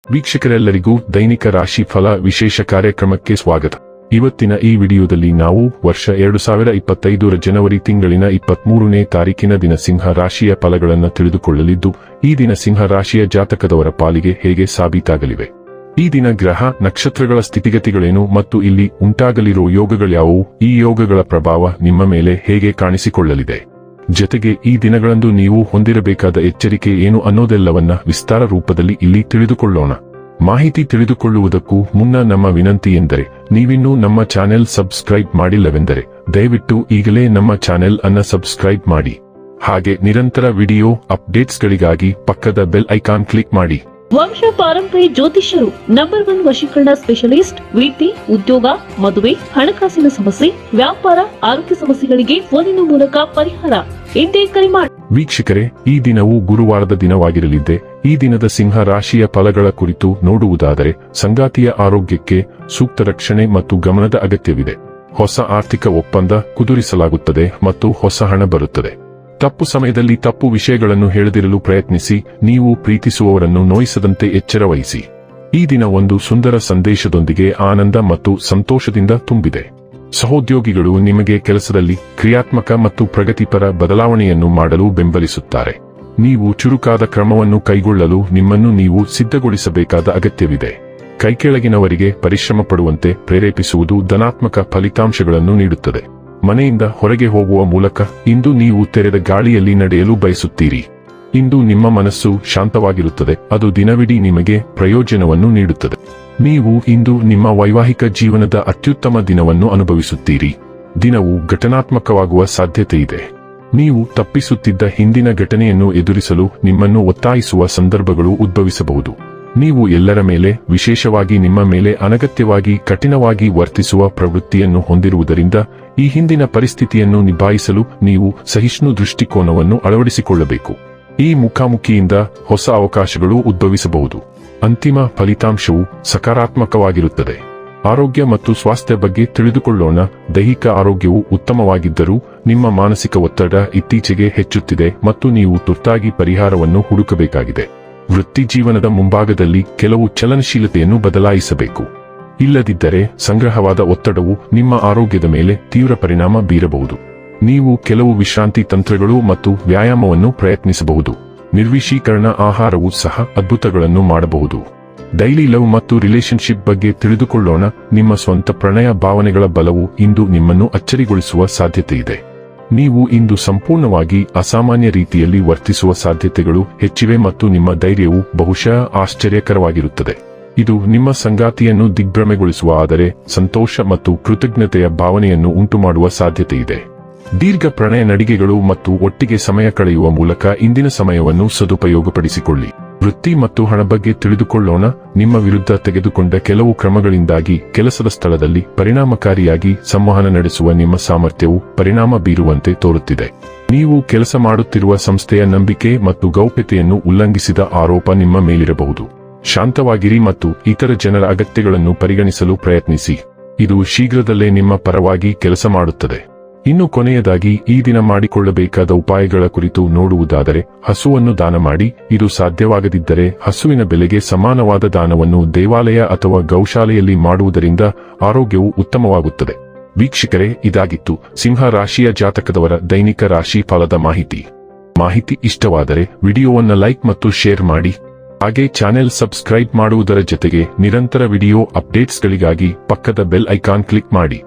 ವೀಕ್ಷಕರೆಲ್ಲರಿಗೂ ದೈನಿಕ ರಾಶಿ ಫಲ ವಿಶೇಷ ಕಾರ್ಯಕ್ರಮಕ್ಕೆ ಸ್ವಾಗತ. ಇವತ್ತಿನ ಈ ವಿಡಿಯೋದಲ್ಲಿ ನಾವು ವರ್ಷ 2025 ಜನವರಿ ತಿಂಗಳಿನ 23ನೇ ತಾರೀಕಿನ ದಿನ ಸಿಂಹ ರಾಶಿಯ ಫಲಗಳನ್ನು ತಿಳಿದುಕೊಳ್ಳಲಿದ್ದು, ಈ ದಿನ ಸಿಂಹ ರಾಶಿಯ ಜಾತಕದವರ ಪಾಲಿಗೆ ಹೇಗೆ ಸಾಬೀತಾಗಲಿವೆ, ಈ ದಿನ ಗ್ರಹ ನಕ್ಷತ್ರಗಳ ಸ್ಥಿತಿಗತಿಗಳೇನು ಮತ್ತು ಇಲ್ಲಿ ಉಂಟಾಗಲಿರೋ ಯೋಗಗಳ್ಯಾವುವು, ಈ ಯೋಗಗಳ ಪ್ರಭಾವ ನಿಮ್ಮ ಮೇಲೆ ಹೇಗೆ ಕಾಣಿಸಿಕೊಳ್ಳಲಿದೆ, ಜೊತೆಗೆ ಈ ದಿನಗಳಂದು ನೀವು ಹೊಂದಿರಬೇಕಾದ ಎಚ್ಚರಿಕೆ ಏನು ಅನ್ನೋದೆಲ್ಲವನ್ನ ವಿಸ್ತಾರ ರೂಪದಲ್ಲಿ ಇಲ್ಲಿ ತಿಳಿದುಕೊಳ್ಳೋಣ. ಮಾಹಿತಿ ತಿಳಿದುಕೊಳ್ಳುವುದಕ್ಕೂ ಮುನ್ನ ನಮ್ಮ ವಿನಂತಿ ಎಂದರೆ, ನೀವಿನ್ನೂ ನಮ್ಮ ಚಾನೆಲ್ ಸಬ್ಸ್ಕ್ರೈಬ್ ಮಾಡಿಲ್ಲವೆಂದರೆ ದಯವಿಟ್ಟು ಈಗಲೇ ನಮ್ಮ ಚಾನೆಲ್ ಅನ್ನ ಸಬ್ಸ್ಕ್ರೈಬ್ ಮಾಡಿ. ಹಾಗೆ ನಿರಂತರ ವಿಡಿಯೋ ಅಪ್ಡೇಟ್ಸ್ಗಳಿಗಾಗಿ ಪಕ್ಕದ ಬೆಲ್ ಐಕಾನ್ ಕ್ಲಿಕ್ ಮಾಡಿ. ವಂಶ ಪಾರಂಪರ್ಯ ಜ್ಯೋತಿಷ್ಯರು ನಂಬರ್ 1 ವಶೀಕರಣ ಸ್ಪೆಷಲಿಸ್ಟ್. ವೃತ್ತಿ, ಉದ್ಯೋಗ, ಮದುವೆ, ಹಣಕಾಸಿನ ಸಮಸ್ಯೆ, ವ್ಯಾಪಾರ, ಆರೋಗ್ಯ ಸಮಸ್ಯೆಗಳಿಗೆ ಫೋನಿನ ಮೂಲಕ ಪರಿಹಾರ. ಇಂದೇ ಕರೆ ಮಾಡಿ. ವೀಕ್ಷಕರೇ, ಈ ದಿನವು ಗುರುವಾರದ ದಿನವಾಗಿರಲಿದ್ದೆ. ಈ ದಿನದ ಸಿಂಹ ರಾಶಿಯ ಫಲಗಳ ಕುರಿತು ನೋಡುವುದಾದರೆ, ಸಂಗಾತಿಯ ಆರೋಗ್ಯಕ್ಕೆ ಸೂಕ್ತ ರಕ್ಷಣೆ ಮತ್ತು ಗಮನದ ಅಗತ್ಯವಿದೆ. ಹೊಸ ಆರ್ಥಿಕ ಒಪ್ಪಂದ ಕುದುರಿಸಲಾಗುತ್ತದೆ ಮತ್ತು ಹೊಸ ಹಣ ಬರುತ್ತದೆ. ತಪ್ಪು ಸಮಯದಲ್ಲಿ ತಪ್ಪು ವಿಷಯಗಳನ್ನು ಹೇಳದಿರಲು ಪ್ರಯತ್ನಿಸಿ. ನೀವು ಪ್ರೀತಿಸುವವರನ್ನು ನೋಯಿಸದಂತೆ ಎಚ್ಚರ ವಹಿಸಿ. ಈ ದಿನ ಒಂದು ಸುಂದರ ಸಂದೇಶದೊಂದಿಗೆ ಆನಂದ ಮತ್ತು ಸಂತೋಷದಿಂದ ತುಂಬಿದೆ. ಸಹೋದ್ಯೋಗಿಗಳು ನಿಮಗೆ ಕೆಲಸದಲ್ಲಿ ಕ್ರಿಯಾತ್ಮಕ ಮತ್ತು ಪ್ರಗತಿಪರ ಬದಲಾವಣೆಯನ್ನು ಮಾಡಲು ಬೆಂಬಲಿಸುತ್ತಾರೆ. ನೀವು ಚುರುಕಾದ ಕ್ರಮವನ್ನು ಕೈಗೊಳ್ಳಲು ನಿಮ್ಮನ್ನು ನೀವು ಸಿದ್ಧಗೊಳಿಸಬೇಕಾದ ಅಗತ್ಯವಿದೆ. ಕೈಕೆಳಗಿನವರಿಗೆ ಪರಿಶ್ರಮ ಪಡುವಂತೆ ಪ್ರೇರೇಪಿಸುವುದು ಧನಾತ್ಮಕ ಫಲಿತಾಂಶಗಳನ್ನು ನೀಡುತ್ತದೆ. ಮನೆಯಿಂದ ಹೊರಗೆ ಹೋಗುವ ಮೂಲಕ ಇಂದು ನೀವು ತೆರೆದ ಗಾಳಿಯಲ್ಲಿ ನಡೆಯಲು ಬಯಸುತ್ತೀರಿ. ಇಂದು ನಿಮ್ಮ ಮನಸ್ಸು ಶಾಂತವಾಗಿರುತ್ತದೆ, ಅದು ದಿನವಿಡೀ ನಿಮಗೆ ಪ್ರಯೋಜನವನ್ನು ನೀಡುತ್ತದೆ. ನೀವು ಇಂದು ನಿಮ್ಮ ವೈವಾಹಿಕ ಜೀವನದ ಅತ್ಯುತ್ತಮ ದಿನವನ್ನು ಅನುಭವಿಸುತ್ತೀರಿ. ದಿನವು ಘಟನಾತ್ಮಕವಾಗುವ ಸಾಧ್ಯತೆಯಿದೆ. ನೀವು ತಪ್ಪಿಸುತ್ತಿದ್ದ ಹಿಂದಿನ ಘಟನೆಯನ್ನು ಎದುರಿಸಲು ನಿಮ್ಮನ್ನು ಒತ್ತಾಯಿಸುವ ಸಂದರ್ಭಗಳು ಉದ್ಭವಿಸಬಹುದು. ನೀವು ಎಲ್ಲರ ಮೇಲೆ, ವಿಶೇಷವಾಗಿ ನಿಮ್ಮ ಮೇಲೆ ಅನಗತ್ಯವಾಗಿ ಕಠಿಣವಾಗಿ ವರ್ತಿಸುವ ಪ್ರವೃತ್ತಿಯನ್ನು ಹೊಂದಿರುವುದರಿಂದ ಈ ಹಿಂದಿನ ಪರಿಸ್ಥಿತಿಯನ್ನು ನಿಭಾಯಿಸಲು ನೀವು ಸಹಿಷ್ಣು ದೃಷ್ಟಿಕೋನವನ್ನು ಅಳವಡಿಸಿಕೊಳ್ಳಬೇಕು. ಈ ಮುಖಾಮುಖಿಯಿಂದ ಹೊಸ ಅವಕಾಶಗಳು ಉದ್ಭವಿಸಬಹುದು. ಅಂತಿಮ ಫಲಿತಾಂಶವು ಸಕಾರಾತ್ಮಕವಾಗಿರುತ್ತದೆ. ಆರೋಗ್ಯ ಮತ್ತು ಸ್ವಾಸ್ಥ್ಯ ಬಗ್ಗೆ ತಿಳಿದುಕೊಳ್ಳೋಣ. ದೈಹಿಕ ಆರೋಗ್ಯವು ಉತ್ತಮವಾಗಿದ್ದರೂ ನಿಮ್ಮ ಮಾನಸಿಕ ಒತ್ತಡ ಇತ್ತೀಚೆಗೆ ಹೆಚ್ಚುತ್ತಿದೆ ಮತ್ತು ನೀವು ತುರ್ತಾಗಿ ಪರಿಹಾರವನ್ನು ಹುಡುಕಬೇಕಾಗಿದೆ. ವೃತ್ತಿ ಜೀವನದ ಮುಂಭಾಗದಲ್ಲಿ ಕೆಲವು ಚಲನಶೀಲತೆಯನ್ನು ಬದಲಾಯಿಸಬೇಕು. ಇಲ್ಲದಿದ್ದರೆ ಸಂಗ್ರಹವಾದ ಒತ್ತಡವು ನಿಮ್ಮ ಆರೋಗ್ಯದ ಮೇಲೆ ತೀವ್ರ ಪರಿಣಾಮ ಬೀರಬಹುದು. ನೀವು ಕೆಲವು ವಿಶ್ರಾಂತಿ ತಂತ್ರಗಳು ಮತ್ತು ವ್ಯಾಯಾಮವನ್ನು ಪ್ರಯತ್ನಿಸಬಹುದು. ನಿರ್ವಿಷೀಕರಣ ಆಹಾರವು ಸಹ ಅದ್ಭುತಗಳನ್ನು ಮಾಡಬಹುದು. ಡೈಲಿ ಲವ್ ಮತ್ತು ರಿಲೇಶನ್ಶಿಪ್ ಬಗ್ಗೆ ತಿಳಿದುಕೊಳ್ಳೋಣ. ನಿಮ್ಮ ಸ್ವಂತ ಪ್ರಣಯ ಭಾವನೆಗಳ ಬಲವು ಇಂದು ನಿಮ್ಮನ್ನು ಅಚ್ಚರಿಗೊಳಿಸುವ ಸಾಧ್ಯತೆಯಿದೆ. ನೀವು ಇಂದು ಸಂಪೂರ್ಣವಾಗಿ ಅಸಾಮಾನ್ಯ ರೀತಿಯಲ್ಲಿ ವರ್ತಿಸುವ ಸಾಧ್ಯತೆಗಳು ಹೆಚ್ಚಿವೆ ಮತ್ತು ನಿಮ್ಮ ಧೈರ್ಯವು ಬಹುಶಃ ಆಶ್ಚರ್ಯಕರವಾಗಿರುತ್ತದೆ. ಇದು ನಿಮ್ಮ ಸಂಗಾತಿಯನ್ನು ದಿಗ್ಭ್ರಮೆಗೊಳಿಸುವ, ಆದರೆ ಸಂತೋಷ ಮತ್ತು ಕೃತಜ್ಞತೆಯ ಭಾವನೆಯನ್ನು ಉಂಟುಮಾಡುವ ಸಾಧ್ಯತೆಯಿದೆ. ದೀರ್ಘ ಪ್ರಣಯ ನಡಿಗೆಗಳು ಮತ್ತು ಒಟ್ಟಿಗೆ ಸಮಯ ಕಳೆಯುವ ಮೂಲಕ ಇಂದಿನ ಸಮಯವನ್ನು ಸದುಪಯೋಗಪಡಿಸಿಕೊಳ್ಳಿ. ವೃತ್ತಿ ಮತ್ತು ಹಣ ಬಗ್ಗೆ ತಿಳಿದುಕೊಳ್ಳೋಣ. ನಿಮ್ಮ ವಿರುದ್ಧ ತೆಗೆದುಕೊಂಡ ಕೆಲವು ಕ್ರಮಗಳಿಂದಾಗಿ ಕೆಲಸದ ಸ್ಥಳದಲ್ಲಿ ಪರಿಣಾಮಕಾರಿಯಾಗಿ ಸಂವಹನ ನಡೆಸುವ ನಿಮ್ಮ ಸಾಮರ್ಥ್ಯವು ಪರಿಣಾಮ ಬೀರುವಂತೆ ತೋರುತ್ತಿದೆ. ನೀವು ಕೆಲಸ ಮಾಡುತ್ತಿರುವ ಸಂಸ್ಥೆಯ ನಂಬಿಕೆ ಮತ್ತು ಗೌಪ್ಯತೆಯನ್ನು ಉಲ್ಲಂಘಿಸಿದ ಆರೋಪ ನಿಮ್ಮ ಮೇಲಿರಬಹುದು. ಶಾಂತವಾಗಿರಿ ಮತ್ತು ಇತರ ಜನರ ಅಗತ್ಯಗಳನ್ನು ಪರಿಗಣಿಸಲು ಪ್ರಯತ್ನಿಸಿ. ಇದು ಶೀಘ್ರದಲ್ಲೇ ನಿಮ್ಮ ಪರವಾಗಿ ಕೆಲಸ ಮಾಡುತ್ತದೆ. ಇನ್ನು ಕೊನೆಯದಾಗಿ ಈ ದಿನ ಮಾಡಿಕೊಳ್ಳಬೇಕಾದ ಉಪಾಯಗಳ ಕುರಿತು ನೋಡುವುದಾದರೆ, ಹಸುವನ್ನು ದಾನ ಮಾಡಿ. ಇದು ಸಾಧ್ಯವಾಗದಿದ್ದರೆ ಹಸುವಿನ ಬೆಲೆಗೆ ಸಮಾನವಾದ ದಾನವನ್ನು ದೇವಾಲಯ ಅಥವಾ ಗೌಶಾಲೆಯಲ್ಲಿ ಮಾಡುವುದರಿಂದ ಆರೋಗ್ಯವು ಉತ್ತಮವಾಗುತ್ತದೆ. ವೀಕ್ಷಕರೇ, ಇದಾಗಿತ್ತು ಸಿಂಹ ರಾಶಿಯ ಜಾತಕದವರ ದೈನಿಕ ರಾಶಿ ಫಲದ ಮಾಹಿತಿ ಇಷ್ಟವಾದರೆ ವಿಡಿಯೋವನ್ನು ಲೈಕ್ ಮತ್ತು ಶೇರ್ ಮಾಡಿ. ಹಾಗೆ ಚಾನೆಲ್ ಸಬ್ಸ್ಕ್ರೈಬ್ ಮಾಡುವುದರ ಜೊತೆಗೆ ನಿರಂತರ ವಿಡಿಯೋ ಅಪ್ಡೇಟ್ಸ್ಗಳಿಗಾಗಿ ಪಕ್ಕದ ಬೆಲ್ ಐಕಾನ್ ಕ್ಲಿಕ್ ಮಾಡಿ.